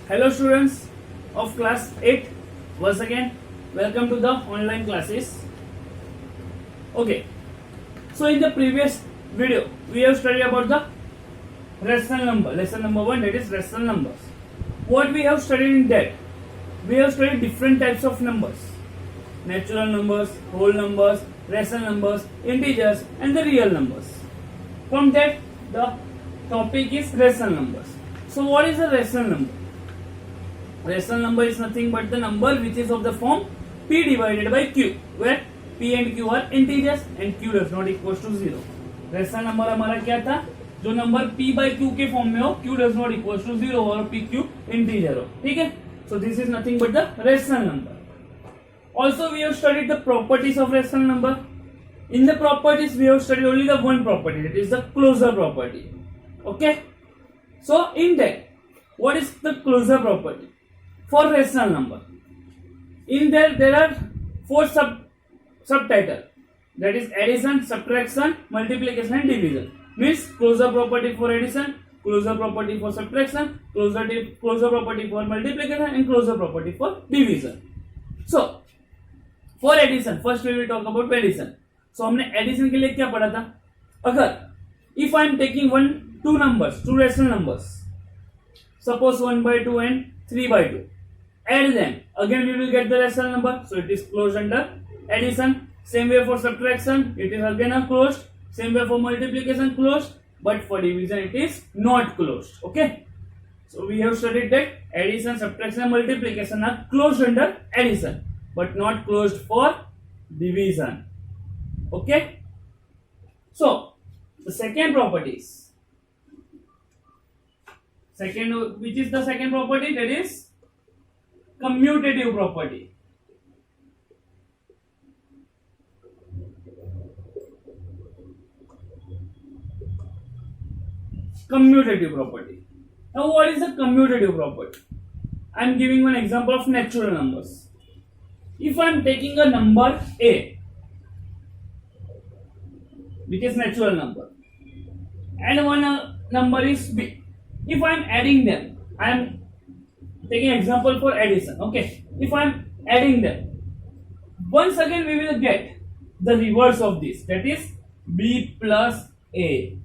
Hello students of class 8, once again welcome to the online classes. Okay, so in the previous video we have studied about the rational number, lesson number 1, that is rational numbers. What we have studied in that, we have studied different types of numbers: natural numbers, whole numbers, rational numbers, integers and the real numbers. From that the topic is rational numbers. So what is a rational number? Rational number is nothing but the number which is of the form p divided by q, where p and q are integers and q does not equals to 0. rational number हमारा क्या था? जो number p by q के form में हो, q does not equals to 0 और p q integer हो, ठीक है? So this is nothing but the rational number. Also we have studied the properties of rational number. In the properties we have studied only the one property, that is the closure property. Okay? So in that, what is the closure property for rational number? In there are four subtitle, that is addition, subtraction, multiplication and division. Means closure property for addition, closure property for subtraction, closure property for multiplication and closure property for division. So for addition, first we will talk about addition. So हमने addition के लिए क्या पढ़ा था? अगर if I am taking two rational numbers, suppose 1/2 and 3/2, add them, again we will get the rational number, so it is closed under addition. Same way for subtraction, it is again a closed. Same way for multiplication, closed, but for division it is not closed. Okay, so we have studied that addition, subtraction and multiplication are closed under addition but not closed for division. Okay, so the second properties, which is the second property, that is commutative property. Commutative property. Now what is a commutative property? I am giving one example of natural numbers. If I am taking a number a, which is natural number, and one number is b, if I am adding them, I am taking example for addition. Okay, if I am adding them, once again we will get the reverse of this, that is b plus a.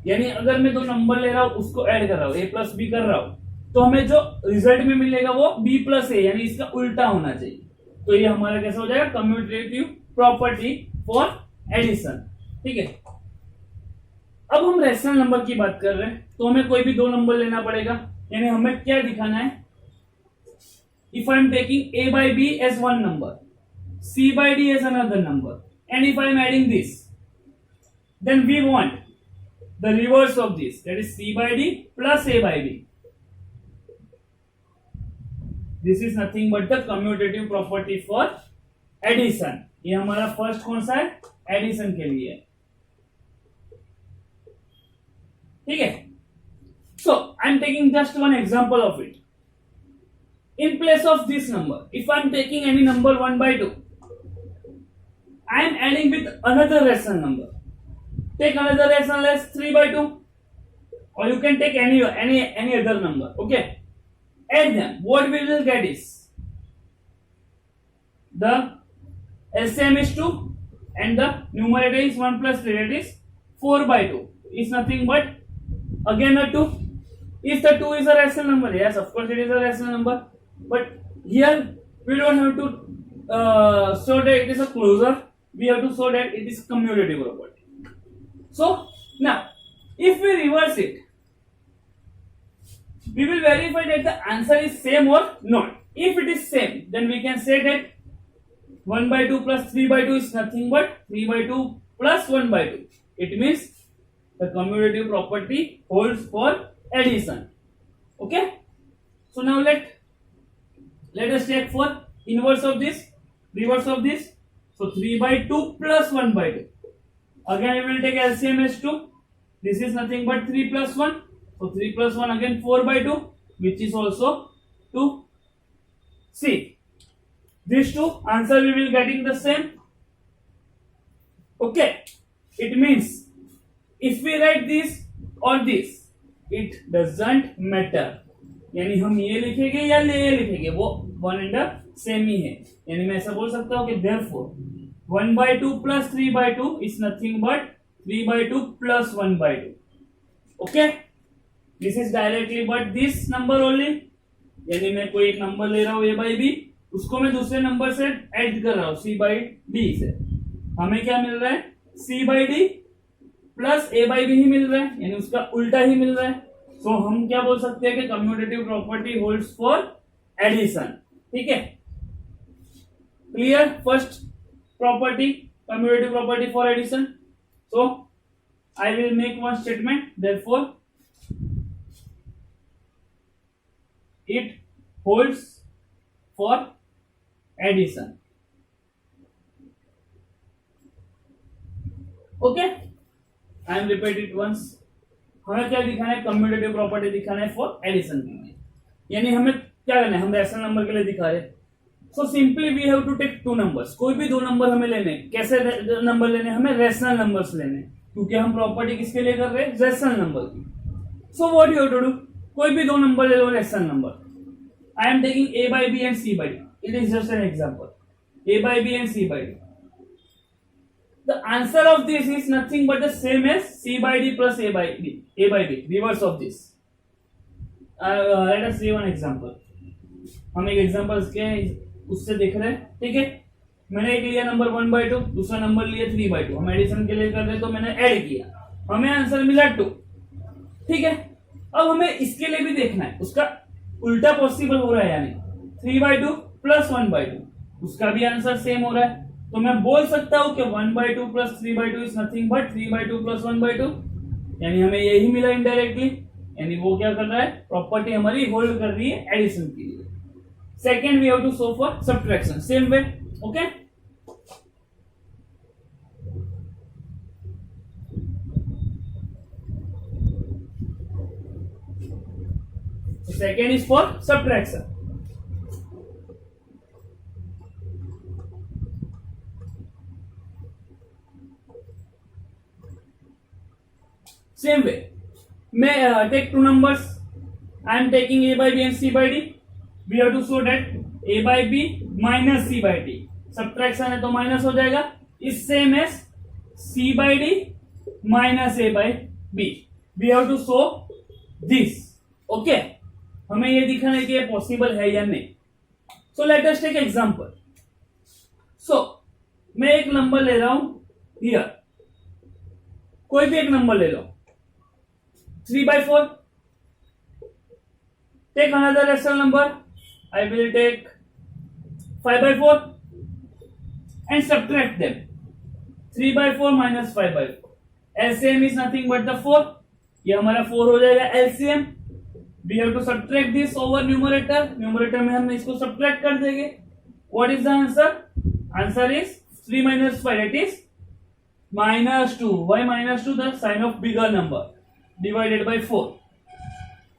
यानी अगर मैं दो number ले रहा हूं, उसको add कर रहा हूं, a प्लस बी कर रहा हूं, तो हमें जो रिजल्ट में मिलेगा वो b प्लस ए, यानी इसका उल्टा होना चाहिए. तो ये हमारा कैसा हो जाएगा? Commutative property for addition. ठीक है, अब हम रेशनल नंबर की बात कर रहे हैं, तो हमें कोई भी दो नंबर लेना पड़ेगा. यानी हमें क्या दिखाना है? If I am taking a by b as one number, c by d as another number, and if I am adding this, then we want the reverse of this, that is c by d plus a by b. This is nothing but the commutative property for addition. ये हमारा first कौन सा है? Addition के लिए. ठीक है, so I am taking just one example of it. In place of this number, if I am taking any number 1/2, I am adding with another rational number. Take another rational as 3/2, or you can take any other number. Okay, add them. What we will get is the LCM is 2 and the numerator is 1 plus 3, that is 4/2. Is nothing but again a 2. If the 2 is a rational number, yes, of course it is a rational number, but here we don't have to show that it is a closure. We have to show that it is commutative property. So now if we reverse it, we will verify that the answer is same or not. If it is same, then we can say that 1/2 plus 3/2 is nothing but 3/2 plus 1/2. It means the commutative property holds for addition. Okay, so now let us check for inverse of this, reverse of this. So 3/2 plus 1/2. Again we will take LCM as 2. This is nothing but 3 plus 1. So 3 plus 1 again 4/2, which is also 2. See, these two answer we will getting the same. Okay, it means if we write this or this, it doesn't matter. यानी हम ये लिखेंगे या ये लिखेंगे, वो one and same ही है। यानी मैं ऐसा बोल सकता हूँ कि therefore 1/2 plus 3/2 is nothing but 3/2 plus 1/2। Okay, this is directly but this number only, यानी मैं कोई एक नंबर ले रहा हूँ a बाई बी, उसको मैं दूसरे नंबर से ऐड कर रहा हूँ c बाई डी से, हमें क्या मिल रहा है c by D plus a by B ही मिल रहा है, यानी उसका उल्टा ही मिल रहा है। सो हम क्या बोल सकते हैं कि commutative property holds for addition. ठीक है, clear? First property, commutative property for addition. So I will make one statement, therefore it holds for addition। Okay, I am repeat it once. हमें क्या दिखाना है, कम्यूटेटिव प्रॉपर्टी दिखाना है for addition के लिए, यानी हमें क्या करना है, हम रैशनल नंबर के लिए दिखा रहे हैं। So simply we have to take two numbers, कोई भी दो नंबर हमें लेने। कैसे नंबर लेने, हमें रैशनल नंबर्स लेने, क्योंकि हम प्रॉपर्टी किसके लिए कर रहे हैं, रैशनल नंबर की। So what you have to do, कोई भी दो नंबर ले लो rational number. I am taking a by b and c by d. It is just an example. A by b and c by d. The answer of this is nothing but the same as c by d plus a by b. A by b. Reverse of this. Let us see one example. हम एक example के उससे देख रहे हैं। ठीक है, मैंने एक लिया नंबर 1/2, दूसरा नंबर लिया 3/2। हम एडिशन के लिए कर रहे हैं तो मैंने ऐड किया, हमें आंसर मिला 2। ठीक है, अब हमें इसके लिए भी देखना है उसका उल्टा पॉसिबल हो रहा है, यानी 3/2 प्लस 1/2, उसका भी आंसर सेम हो रहा है। तो मैं बोल सकता हूं कि 1/2 plus 3/2 is nothing but 3/2 plus 1/2, यानी हमें यही मिला इनडायरेक्टली। यानी वो क्या कर रहा है, प्रॉपर्टी हमारी होल्ड कर रही है एडिशन के लिए। Second we have to so for subtraction, same way. Okay, second is for subtraction। same way, may take two numbers, I am taking a by b and c by d। we have to show that a by b minus c by d, subtraction है तो minus हो जाएगा, is same as c by d minus a by b। we have to show this। okay, हमें ये दिखाना है कि ये पॉसिबल है या नहीं। So let us take example. So मैं एक नंबर ले रहा हूं हियर, कोई भी एक नंबर ले लो, 3/4। Take another rational number, I will take 5/4 and subtract them. 3/4 minus 5/4, LCM is nothing but the 4। ये हमारा 4 हो जाएगा LCM. We have to subtract this over numerator। numerator में हम इसको subtract कर देंगे। What is the answer? Answer is 3 minus 5, that is -2। Why -2? The sign of bigger number divided by 4।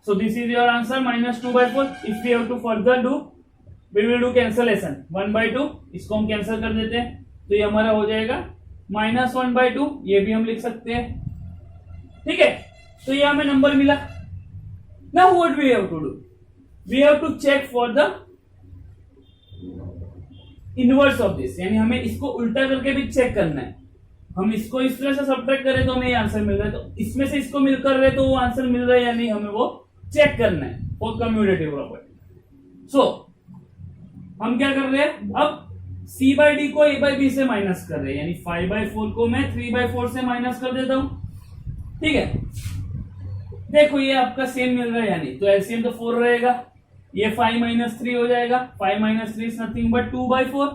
So this is your answer, -2/4। If we have to further do, we will do cancellation। 1/2 इसको हम cancel कर देते हैं, तो ये हमारा हो जाएगा -1/2। ये भी हम लिख सकते हैं। ठीक है, तो ये हमें नंबर मिला। Now what we have to do? We have to check for the inverse of this, यानी हमें इसको उल्टा करके भी चेक करना है। हम इसको इस तरह से सब्ट्रैक्ट करें तो हमें ये आंसर मिल रहा है, तो इसमें से इसको मिल कर रहे तो वो आंसर मिल रहा है या नहीं, हमें वो चेक करना है फॉर कम्यूटेटिव प्रॉपर्टी। सो हम क्या कर रहे हैं, अब c बाई डी को a बाई बी से माइनस कर रहे हैं, यानी 5/4 को मैं 3/4 से माइनस कर देता हूं। ठीक है, देखो ये आपका सेम मिल रहा है, यानी तो एलसीएम तो 4 रहेगा, ये 5 - 3 हो जाएगा। 5 - 3 इज नथिंग बट 2/4।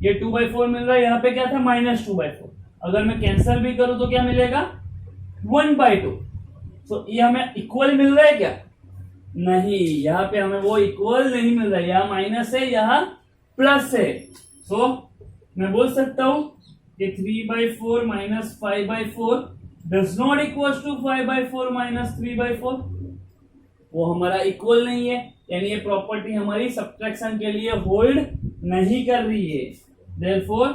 ये 2/4 मिल रहा है, यहाँ पे क्या था -2/4। अगर मैं कैंसिल भी करूं तो क्या मिलेगा 1/2। तो ये हमें इक्वल मिल रहा है क्या, नहीं, यहाँ पे हमें वो इक्वल नहीं मिल रहा है, यहाँ माइनस है यहाँ प्लस है। सो मैं बोल सकता हूं कि 3/4 - 5/4 does not equals to 5/4 - 3/4। वो हमारा इक्वल नहीं है, यानी ये प्रॉपर्टी हमारी सब्ट्रैक्शन के लिए होल्ड नहीं कर रही है। therefore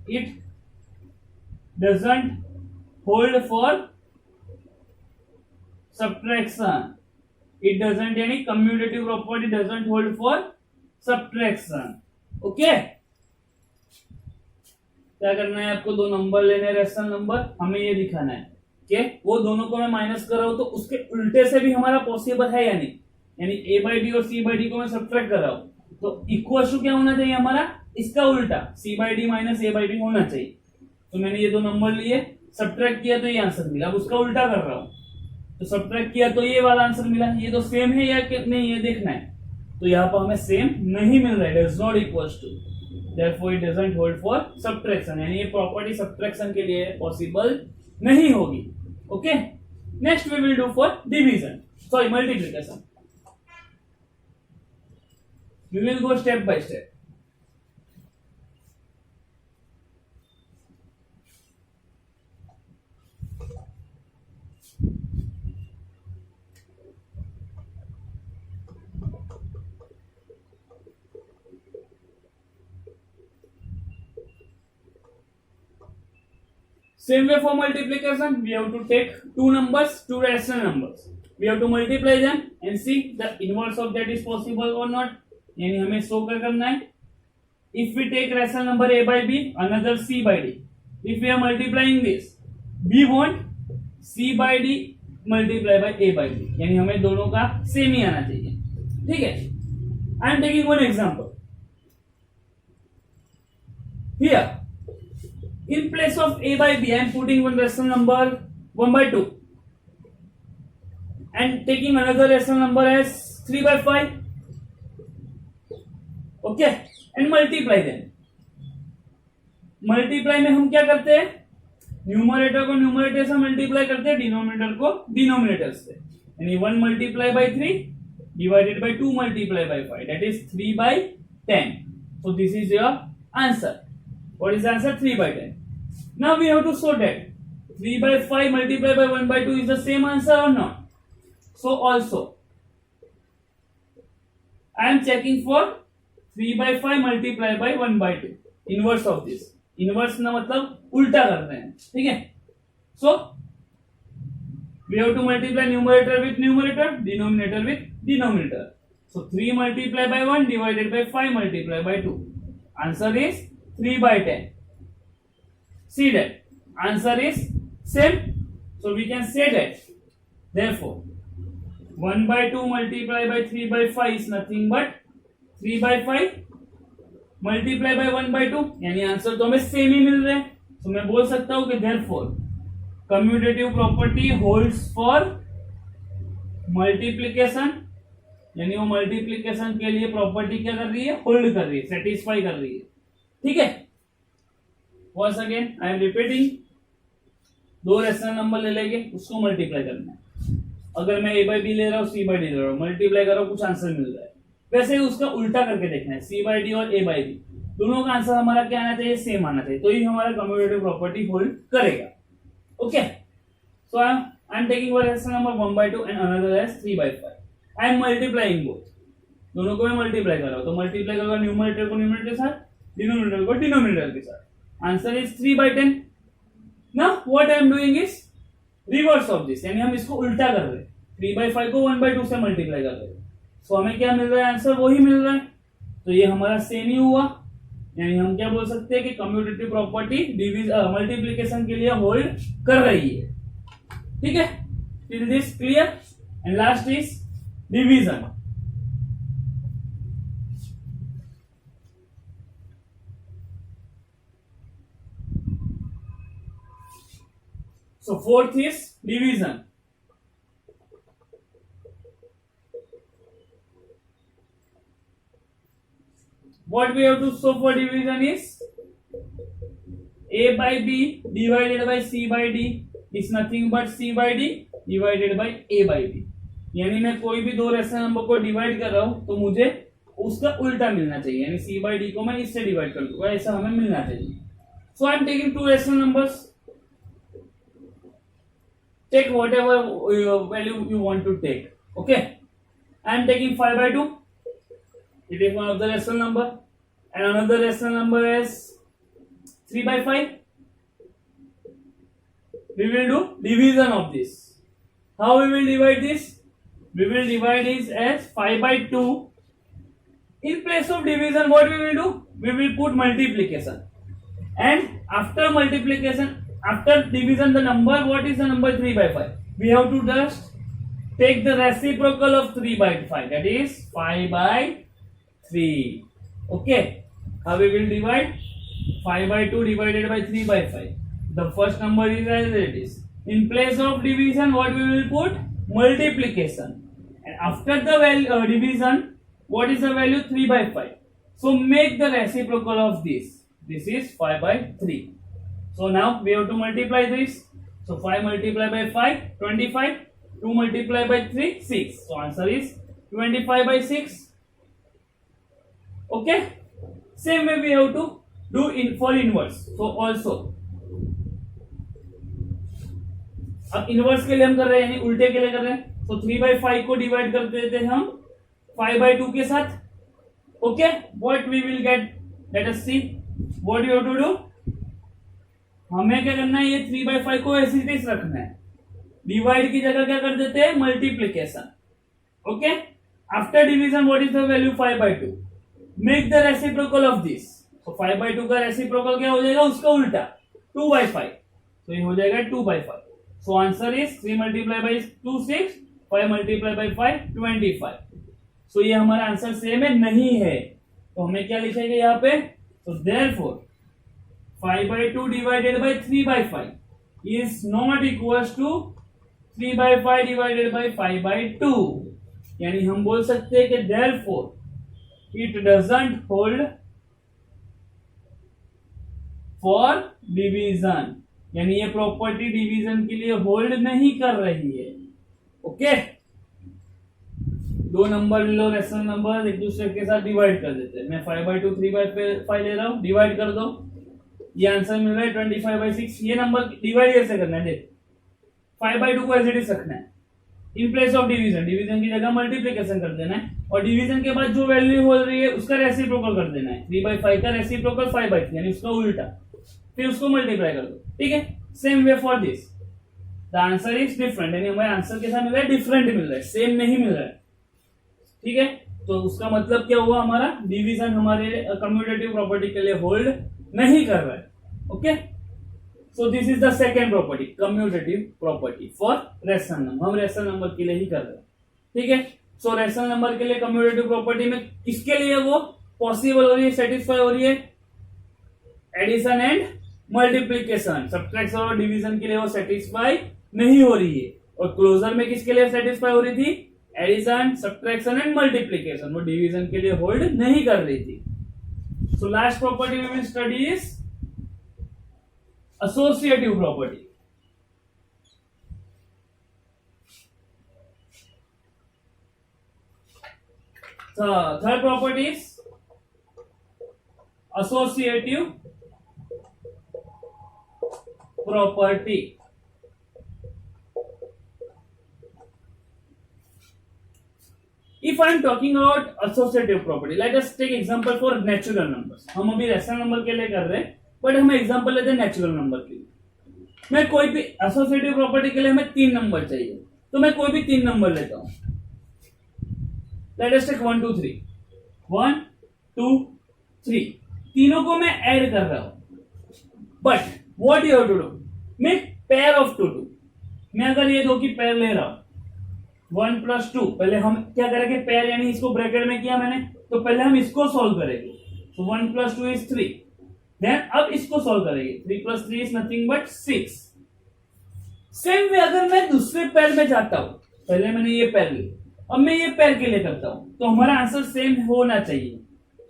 it doesn't hold for subtraction। It doesn't यानी commutative property doesn't hold for subtraction. Okay, क्या करना है आपको, दो नंबर लेने रेशनल नंबर, हमें ये दिखाना है कि वो दोनों को मैं माइनस कर रहा हूं तो उसके उल्टे से भी हमारा पॉसिबल है या नहीं. यानी a बाई डी और c बाई डी को मैं सब्ट्रैक्ट कर रहा हूं तो इक्वल टू क्या होना चाहिए हमारा, इसका उल्टा c by D minus a by D होना चाहिए. तो मैंने ये दो नंबर लिए, सब्ट्रैक्ट किया तो ये आंसर मिला. अब उसका उल्टा कर रहा हूं तो सब्ट्रैक्ट किया तो ये वाला आंसर मिला. ये तो सेम है या नहीं ये देखना है. तो यहाँ पर हमें सेम नहीं मिल रहा है, does not equals to, therefore it doesn't hold for subtraction. यानी ये प्रॉपर्टी सब्ट्रैक्शन के लिए पॉसिबल नहीं होगी. Okay, next we will do for division, sorry multiplication. We will go step by step. Same way for multiplication, we have to take two numbers, two rational numbers. We have to multiply them and see the inverse of that is possible or not. यानी हमें show करना है. If we take rational number a by b, another c by d. If we are multiplying this, we want c by d multiply by a by b. यानी हमें दोनों का same ही आना चाहिए. ठीक है. I am taking one example. Here. In place of a by b, I am putting one rational number 1 by 2 and taking another rational number as 3 by 5. Okay, and multiply them. Multiply में हम क्या करते हैं, numerator को numerator से multiply करते हैं, denominator को डिनोमिनेटर से. यानी 1 multiply by 3 divided by 2 multiply by 5, that is 3 by 10. So this is your answer. What is the answer? 3 by 10. Now we have to show that 3 by 5 multiplied by 1 by 2 is the same answer or not. So also I am checking for 3 by 5 multiplied by 1 by 2. Inverse of this. Inverse ना मतलब उल्टा कर रहे हैं. ठीक है. So we have to multiply numerator with numerator, denominator with denominator. So 3 multiplied by 1 divided by 5 multiplied by 2. Answer is 3 by 10. See that answer is same, so we can say that therefore 1 by 2 multiplied by 3 by 5 is nothing but 3 by 5 multiplied by 1 by 2. यानी answer तो हमें same ही मिल रहे हैं. तो मैं बोल सकता हूं कि therefore commutative property holds for multiplication. यानी वो मल्टीप्लिकेशन के लिए प्रॉपर्टी क्या कर रही है, होल्ड कर रही है, सेटिस्फाई कर रही है. ठीक है. Once again I am repeating, दो रेशनल नंबर ले लेंगे, उसको मल्टीप्लाई करना है. अगर मैं a बाई बी ले रहा हूँ, c बाई डी ले रहा हूँ, मल्टीप्लाई कर रहा हूँ, कुछ आंसर मिल रहा है. वैसे ही उसका उल्टा करके देखना है, c बाई डी और a बाई बी दोनों का आंसर हमारा क्या आना चाहिए, सेम आना चाहिए, तो ही हमारा कम्यूटेटिव प्रॉपर्टी होल्ड करेगा. Okay, so I am taking one rational number 1 by 2 and another as 3 by 5. I am multiplying both, दोनों को मैं मल्टीप्लाई कर रहा हूँ. तो मल्टीप्लाई करूंगा न्यूमरेटर को न्यूमरेटर के साथ, डिनोमिनेटर को डिनोमिनेटर के साथ. Answer is 3 by 10. Now what I am doing is reverse of this, यानी हम इसको उल्टा कर रहे हैं. 3 by 5 को 1 by 2 से मल्टीप्लाई कर रहे हैं. सो हमें क्या मिल रहा है, आंसर वही मिल रहा है. तो ये हमारा सेम ही हुआ. यानी हम क्या बोल सकते हैं कि कम्यूटेटिव प्रॉपर्टी मल्टीप्लिकेशन के लिए होल्ड कर रही है. ठीक है. Till this clear. And last is division. So fourth is division. What we have to show for division is a by b divided by c by d is nothing but c by d divided by a by b. यानी मैं कोई भी दो rational number को divide कर रहा हूं तो मुझे उसका उल्टा मिलना चाहिए. यानी c by d को मैं इससे डिवाइड कर दूंगा, ऐसा हमें मिलना चाहिए. So I am taking two rational numbers. Take whatever value you want to take. Okay, I am taking 5 by 2. It is one of the rational number, and another rational number is 3 by 5. We will do division of this. How we will divide this? we will divide is as 5 by 2. In place of division, what we will do? We will put multiplication. And after multiplication, after division, the number, what is the number? 3 by 5. We have to just take the reciprocal of 3 by 5. That is 5 by 3. Okay. How we will divide? 5 by 2 divided by 3 by 5. The first number is as it is. In place of division, what we will put? Multiplication. And after the value division, what is the value? 3 by 5. So make the reciprocal of this. This is 5 by 3. So now we have to multiply this. So 5 multiplied by 5, 25. 2 multiplied by 3, 6. So answer is 25 by 6. Okay. Same way we have to do for inverse. So also अब inverse के लिए हम कर रहे हैं, यानी उल्टे के लिए कर रहे हैं. तो 3 by 5 को डिवाइड कर देते हैं हम 5 by 2 के साथ. Okay, what we will get? Let us see what you have to do. हमें क्या करना है? ये 3 by 5 को ऐसे ही रखना है. डिवाइड की जगह क्या कर देते हैं? Multiplication. Okay, after division what is the value? 5 by 2. Make the reciprocal of this. तो 5 by 2 का रेसिप्रोकल क्या हो जाएगा? उसका उल्टा 2 by 5. तो ये हो जाएगा 2 by 5. So answer is 3 multiplied by 2 6, 5 multiplied by 5 25. So ये हमारा आंसर सेम है नहीं है, तो हमें क्या लिखेंगे यहाँ पे? So therefore 5 by 2 divided by 3 by 5 is not equals to 3 by 5 divided by 5 by 2. यानी हम बोल सकते हैं कि therefore it doesn't hold for division. यानी ये प्रॉपर्टी डिवीजन के लिए होल्ड नहीं कर रही है. ओके, दो नंबर ले लो, रेशनल नंबर, एक दूसरे के साथ डिवाइड कर देते हैं. मैं 5 by 2 3 by 5 ले रहा हूं, डिवाइड कर दो. ये आंसर मिल रहा है 25 by 6. ये नंबर डिवाइड कैसे करना है? देख, 5 by 2 को एज इट इज रखना है. In place of division, division की जगह मल्टीप्लीकेशन कर देना है, और डिवीजन के बाद जो वैल्यू हो रही है उसका रेसिप्रोकल कर देना है. 3 by 5 का रेसिप्रोकल 5 by 3, यानी उसका उल्टा, फिर उसको मल्टीप्लाई कर दो. ठीक है, same way for this. The answer is different, यानी हमारे आंसर के साथ मिल रहा है डिफरेंट मिल रहा है, सेम नहीं मिल रहा है. ठीक है, तो उसका मतलब क्या हुआ? हमारा डिवीजन हमारे कम्यूटेटिव प्रॉपर्टी के लिए होल्ड नहीं कर रहा है. Okay, so this is the second property, commutative property for rational number. हम रेशनल नंबर के लिए ही कर रहे हैं. ठीक है, सो रेशनल नंबर के लिए कम्यूटेटिव प्रॉपर्टी में किसके लिए वो पॉसिबल हो रही है, सेटिस्फाई हो रही है? Addition and multiplication. सब्ट्रैक्शन और डिवीजन के लिए वो सेटिस्फाई नहीं हो रही है. और क्लोजर में किसके लिए सेटिस्फाई हो रही थी? Addition, subtraction and multiplication. वो डिवीजन के लिए होल्ड नहीं कर रही थी. So last property we will study is associative property. Third property is associative property. If I am talking about associative property, let us take example for natural numbers. हम अभी rational number के लिए कर रहे हैं, बट हम example लेते हैं नेचुरल नंबर के लिए. मैं कोई भी एसोसिएटिव प्रॉपर्टी के लिए हमें 3 नंबर चाहिए, तो मैं कोई भी 3 नंबर लेता हूं. Late us take 1 2 3. 1 2 3 तीनों को मैं ऐड कर रहा हूं. But what you have to do? Make pair of 2 2. मैं अगर ये दो की पेयर ले रहा हूं 1 plus 2, पहले हम क्या करेंगे? पेयर, यानी इसको ब्रैकेट में किया मैंने, तो पहले हम इसको सॉल्व करेंगे. So 1 plus 2 is 3. देन अब इसको सॉल्व करेंगे. 3 plus 3 is nothing but 6. Same way अगर मैं दूसरे पेयर में जाता हूं, पहले मैंने ये पेयर ली, अब मैं ये पेयर के लिए करता हूं, तो हमारा आंसर सेम होना चाहिए.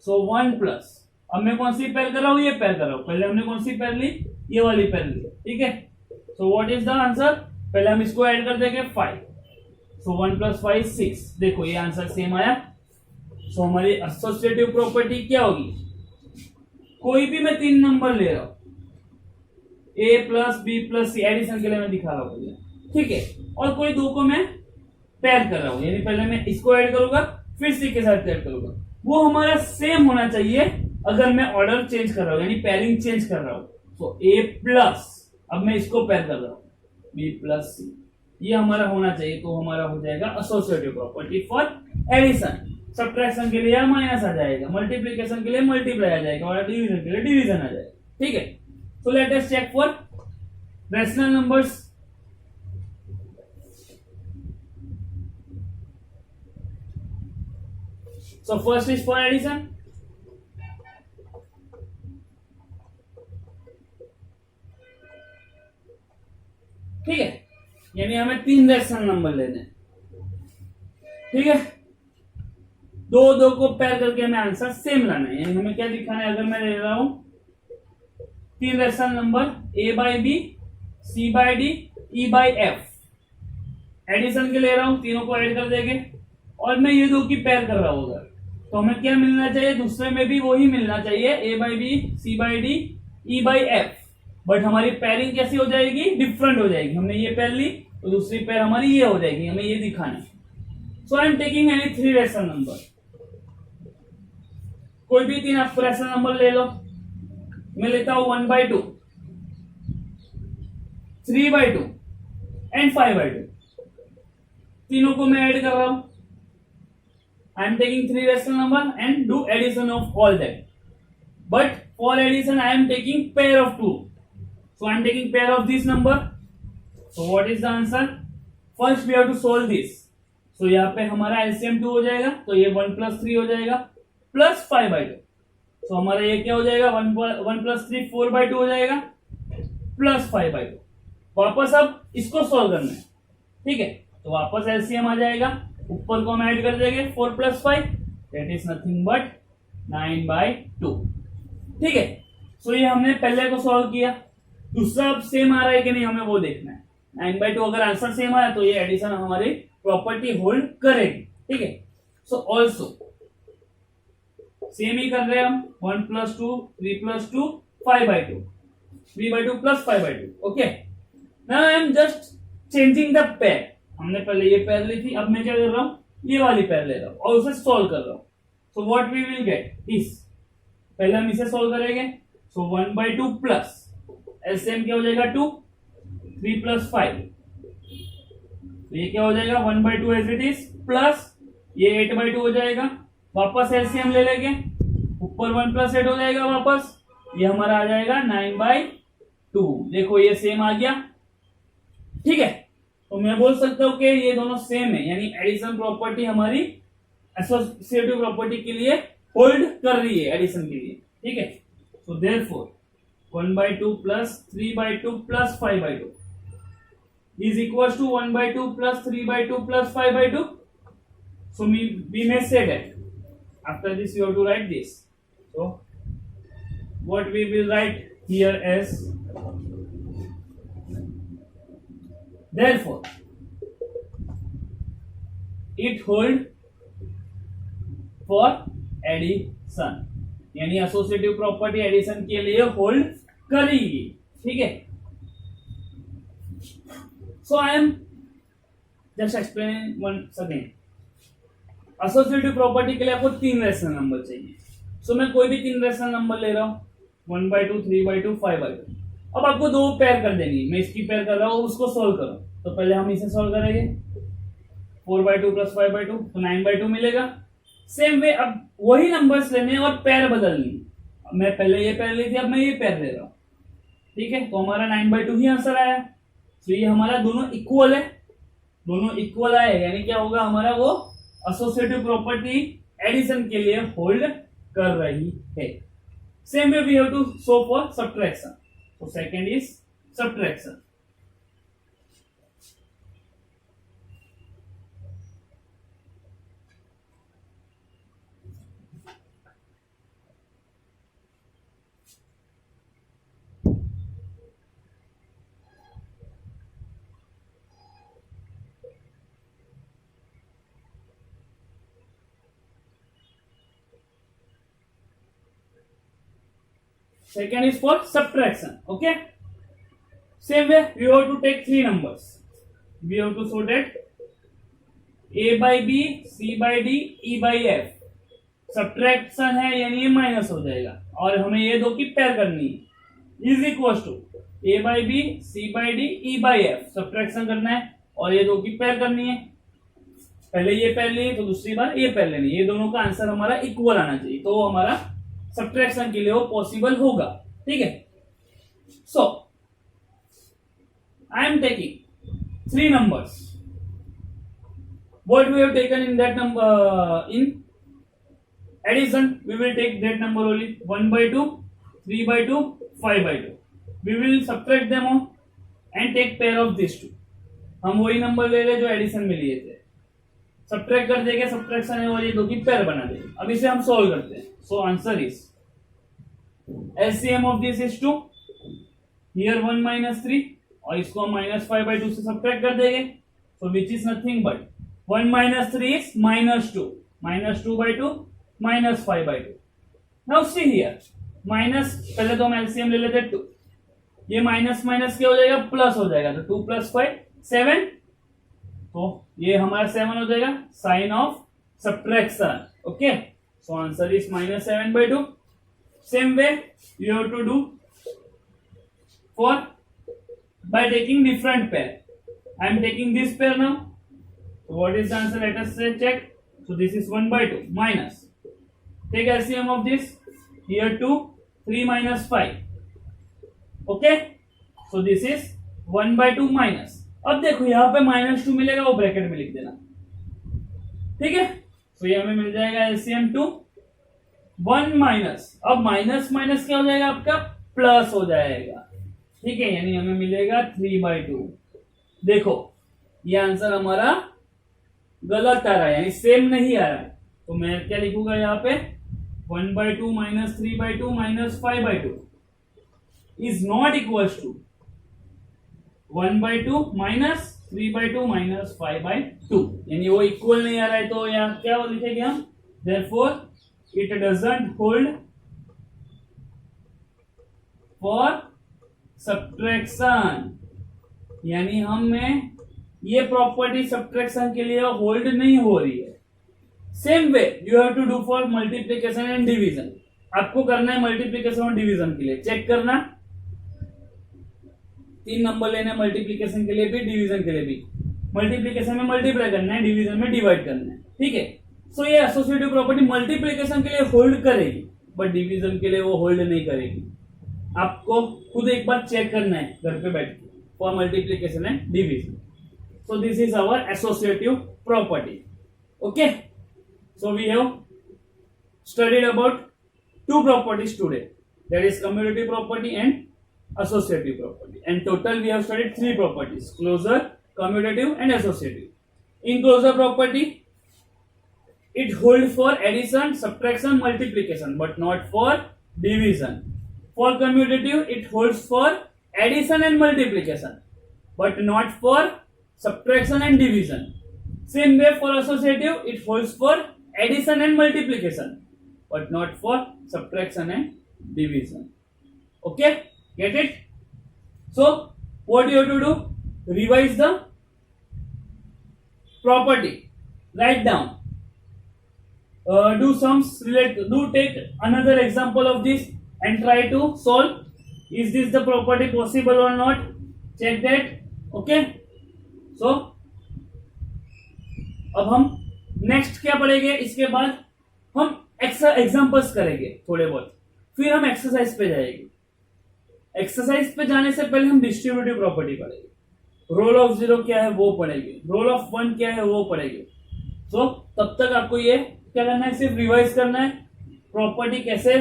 सो 1 plus, अब मैं कौन सी पेयर कर रहा हूं? ये पेयर कर रहा हूं. पहले हमने कौन सी पेयर ली? ये वाली पेयर ली. ठीक है, so what is the answer? पहले हम इसको ऐड कर देंगे 5. सो 1 plus 5 6. देखो ये आंसर सेम आया. सो हमारी एसोसिएटिव प्रॉपर्टी क्या होगी? कोई भी मैं 3 नंबर ले रहा हूं, a plus b plus c, addition के लिए मैं दिखा रहा हूं. ठीक है, और कोई दो को मैं पेयर कर रहा हूं, यानी पहले मैं इसको ऐड करूंगा फिर सी के साथ ऐड करूंगा. वो हमारा सेम होना चाहिए अगर मैं ऑर्डर चेंज कर रहा हूं, यानी पेयरिंग चेंज कर रहा हूं. तो a प्लस, अब मैं इसको पेयर कर रहा हूं b प्लस c. ये हमारा होना चाहिए, तो हमारा हो जाएगा associative property for addition. Subtraction के लिए यह माइनस आ जाएगा, मल्टीप्लिकेशन के लिए मल्टीप्लाई आ जाएगा और डिवीजन के लिए डिवीजन आ जाएगा। ठीक है, so let us check for rational numbers. So first is for addition. ठीक है, यानी हमें 3 रैशनल नंबर लेने हैं। ठीक है, दो को पेयर करके हमें आंसर सेम लाना है। यानी हमें क्या दिखाना है, अगर मैं ले रहा हूं 3 rational number a by B, c by D, e by F, addition के ले रहा हूं, तीनों को ऐड कर देंगे और मैं ये दो की पेयर कर रहा हूं उधर, तो हमें क्या मिलना चाहिए, दूसरे में भी वही मिलना चाहिए, a by B, c by D, e by F. But हमारी पेयरिंग कैसी हो जाएगी, डिफरेंट हो जाएगी। हमने ये पेयर ली तो दूसरी पेयर हमारी ये हो जाएगी, हमें ये दिखाना है। So I am taking any 3 rational number, कोई भी 3 आप रैशनल नंबर ले लो। मैं लेता हूं 1/2, 3/2 एंड 5/2, तीनों को मैं ऐड कर रहा हूं। I am taking 3 rational number and do addition of all that, but for addition I am taking pair of 2, so I am taking pair of this number. So what is the answer? First we have to solve this. So यहाँ पे हमारा LCM 2 हो जाएगा, तो ये 1 + 3 हो जाएगा plus 5/2। so हमारा ये क्या हो जाएगा, 1 + 3 4/2 हो जाएगा प्लस 5/2। वापस अब इसको सॉल्व करना है। ठीक है, तो वापस LCM आ जाएगा, ऊपर को हम ऐड कर देंगे 4 + 5, दैट इज नथिंग बट 9/2। ठीक है, सो ये हमने पहले को सॉल्व किया। दूसरा अब सेम आ रहा है कि नहीं, हमें वो देखना है। 9/2 अगर आंसर सेम आया तो ये एडिशन हमारी प्रॉपर्टी होल्ड करेगी। ठीक है, सो ऑल्सो सेम ही कर रहे हैं हम, 1 + 2, 3 + 2, 5/2, 3/2 plus 5/2। Okay, now I am just changing the pair. हमने पहले ये पेयर ली थी, अब मैं क्या कर रहा हूं, ये वाली पेयर ले रहा हूं और उसे सॉल्व कर रहा हूं। So what we will get is, पहले हम इसे सॉल्व करेंगे। सो 1/2 प्लस एलसीएम क्या हो जाएगा 2, 3 + 5, तो ये क्या हो जाएगा 1/2 एज इट इज, प्लस ये 8/2 हो जाएगा। वापस एलसीएम ले लेंगे, ऊपर 1 + 8 हो जाएगा वापस, ये हमारा आ जाएगा 9/2। देखो ये सेम आ गया। ठीक है, तो मैं बोल सकता हूं कि ये दोनों सेम है, यानी एडिशन प्रॉपर्टी हमारी एसोसिएटिव प्रॉपर्टी के लिए होल्ड कर रही है, एडिशन के लिए। ठीक है, so therefore 1/2 plus 3/2 plus 5/2 is equals to 1/2 plus 3/2 plus 5/2. So we may say that after this you have to write this. So what we will write here is, therefore it hold for addition, यानी associative property addition के लिए hold करेगी। ठीक है, so I am just explain once again. Associative property के लिए आपको 3 rational number चाहिए। सो मैं कोई भी 3 रैशनल नंबर ले रहा हूं, 1/2, 3/2, 5/2। अब आपको 2 पेयर कर देनी, मैं इसकी पेयर कर रहा हूं, उसको सोल्व करो। तो पहले हम इसे सोल्व करेंगे, 4/2 प्लस 5/2, तो 9/2 मिलेगा। सेम वे अब वही नंबर्स लेने और पेयर बदलनी। मैं पहले ये पेयर ली थी, अब मैं ये पेयर ले रहा हूं। ठीक है, तो हमारा 9/2 ही आंसर आया। तो ये हमारा दोनों इक्वल है, दोनों इक्वल आए, यानी क्या होगा हमारा, वो एसोसिएटिव प्रॉपर्टी एडिशन के लिए होल्ड कर रही है। Same way we have to show for subtraction. तो second is subtraction. Second is for subtraction. Okay, same way we have to take 3 numbers. We have to show that a by b, c by d, e by f subtraction है, यानी ये minus हो जाएगा और हमें ये दो की पेयर करनी है। Is equal to a by b, c by d, e by f subtraction करना है और ये दो की पेयर करनी है। पहले ये पेयर लिए तो दूसरी बार ये पेयर लेनी है। ये दोनों का आंसर हमारा इक्वल आना चाहिए, तो हमारा सब्ट्रैक्शन के लिए वो पॉसिबल होगा। ठीक है, so I am taking 3 numbers. What we have taken in that number, in addition we will take that number only, 1/2, 3/2, 5/2. We will subtract them all and take pair of these two. हम वही number ले रहे जो addition में लिए थे, subtract कर देंगे, सब्ट्रैक्शन है और ये दो की पेयर बना देंगे। अब इसे हम सॉल्व करते हैं। सो answer is LCM of this is 2, here 1 - 3 और इसको हम -5/2 से सब्ट्रैक्ट कर देंगे। सो which is nothing but 1 - 3 is -2, -2/2 -5/2. Now see here, minus, पहले तो हम एलसीएम ले लेते 2, ये माइनस माइनस क्या हो जाएगा, प्लस हो जाएगा, तो 2 + 5 7, तो ये हमारा 7 हो जाएगा, sign of subtraction. Okay, so answer is -7/2. Same way you have to do for by taking different pair. I am taking this pair now. So what is the answer? Let us say check. So this is 1/2 minus. Take LCM of this. Here 2, 3 - 5. Okay. So this is 1/2 minus. अब देखो यहाँ पे -2 मिलेगा, वो bracket में लिख देना. ठीक है. तो ये हमें मिल जाएगा LCM 2, 1 माइनस. अब माइनस माइनस क्या हो जाएगा आपका, प्लस हो जाएगा. ठीक है, यानी हमें मिलेगा 3/2. देखो ये आंसर हमारा गलत आ रहा है, यानी सेम नहीं आ रहा है. तो मैं क्या लिखूंगा यहाँ पे, 1/2 - 3/2 - 5/2 इज नॉट इक्वल टू 1/2 - 3/2 - 5/2, यानी वो इक्वल नहीं आ रहा है. तो यहाँ क्या लिखेंगे हम, therefore it doesn't hold for subtraction, यानी हमें ये प्रॉपर्टी सब्ट्रैक्शन के लिए होल्ड नहीं हो रही है. Same way you have to do for multiplication and division. आपको करना है मल्टीप्लीकेशन और डिवीजन के लिए, चेक करना 3 नंबर लेने मल्टीप्लीकेशन के लिए भी डिवीजन के लिए भी. मल्टीप्लीकेशन में मल्टीप्लाई करना है, डिवीजन में डिवाइड करना है. ठीक है, सो ये एसोसिएटिव प्रॉपर्टी मल्टीप्लीकेशन के लिए होल्ड करेगी, बट डिवीजन के लिए वो होल्ड नहीं करेगी. आपको खुद एक बार चेक करना है घर पे बैठ के for multiplication and division. So this is our associative property. Okay, so we have studied about 2 properties today, that is commutative property and associative property, and total we have studied 3 properties: closure, commutative and associative. In closure property it holds for addition, subtraction, multiplication, but not for division. For commutative it holds for addition and multiplication, but not for subtraction and division. Same way for associative it holds for addition and multiplication, but not for subtraction and division. Okay, get it? So what you have to do, revise the property, write down, do sums, do take another example of this and try to solve. Is this the property possible or not? Check that. Okay, सो अब हम next क्या पढ़ेंगे, इसके बाद हम examples करेंगे थोड़े बहुत, फिर हम एक्सरसाइज पे जाएंगे. एक्सरसाइज पे जाने से पहले हम डिस्ट्रीब्यूटिव प्रॉपर्टी पढ़ेंगे. रोल ऑफ 0 क्या है वो पढ़ेंगे, रोल ऑफ 1 क्या है वो पढ़ेंगे. सो तब तक आपको ये क्या करना है, सिर्फ रिवाइज करना है, प्रॉपर्टी कैसे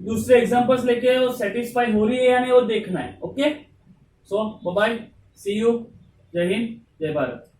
दूसरे एग्जांपल्स लेके वो सेटिस्फाई हो रही है या नहीं वो देखना है. Okay, so bye bye, see you, जय हिंद, जय भारत.